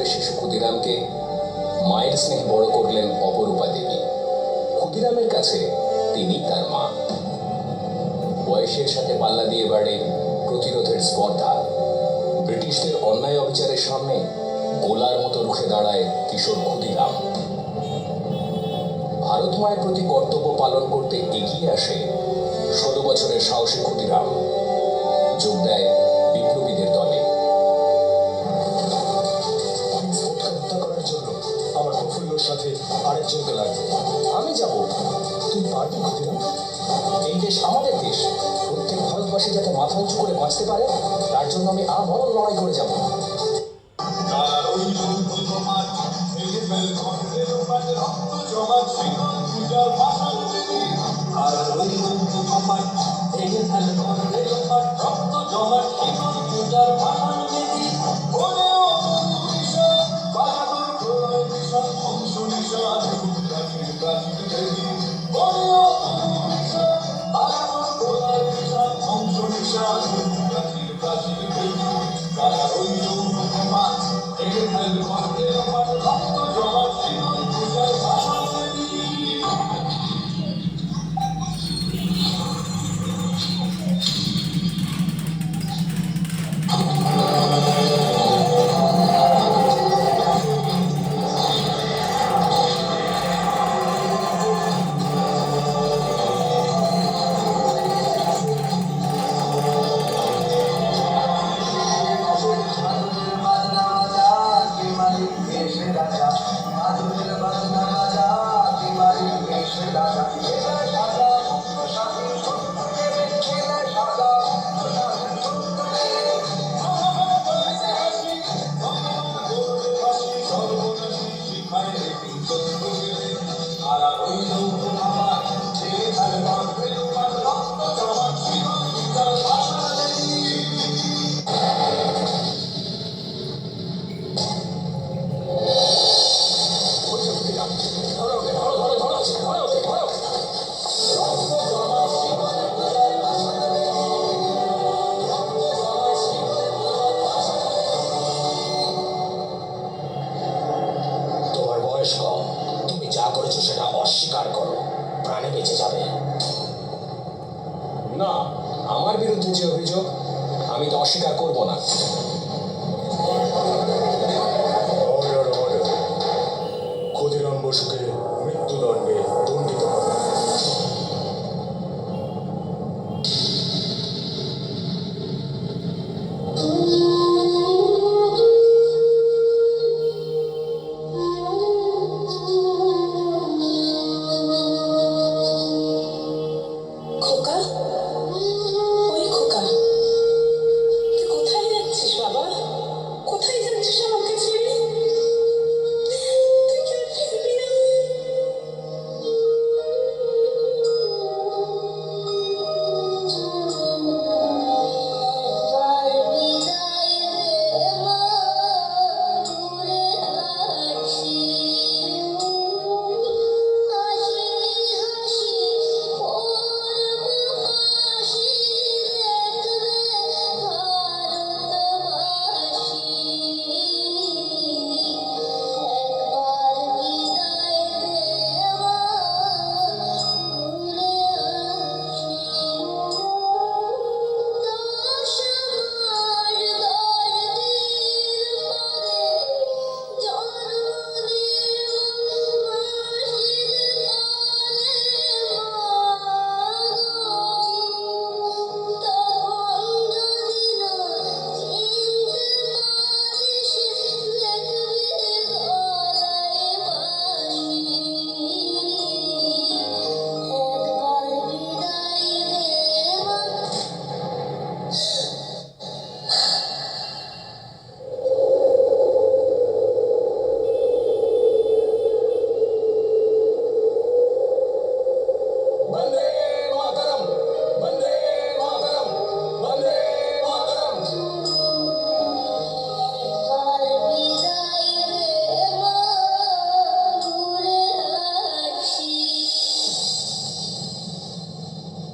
বছরের শিশু ক্ষুদিরামকে মায়ের স্নেহে বড় করলেন অপরূপা দেবী। ক্ষুদিরামের কাছে তিনি তার মা। বয়সের সাথে পাল্লা দিয়ে বাড়ে প্রতিরোধের স্পর্ধা। ব্রিটিশদের অন্যায় অবিচারের সামনে গোলার মতো রুখে দাঁড়ায় কিশোর ক্ষুদিরাম। ভারত মায়ের প্রতি কর্তব্য পালন করতে এগিয়ে আসে 16 বছরের সাহসী ক্ষুদিরাম। যোগ দেয় বিপ্লবীদের দলে। হত্যা করার জন্য আমার প্রফুল্লর সাথে আরেকজনকে লাগবে। আমি যাব, তুই পারবি ক্ষুদিরাম? এই দেশ আমাদের দেশ। প্রত্যেক ভারতবাসী যাতে মাথা উঁচু করে বাঁচতে পারে, তার জন্য আমি আমরণ লড়াই করে যাব। তোমার বয়স কম, তুমি যা করেছো সেটা অস্বীকার করো, প্রাণে বেঁচে যাবে। না, আমার বিরুদ্ধে যে অভিযোগ, আমি তো অস্বীকার করব না। ক্ষুদিরাম বসুকে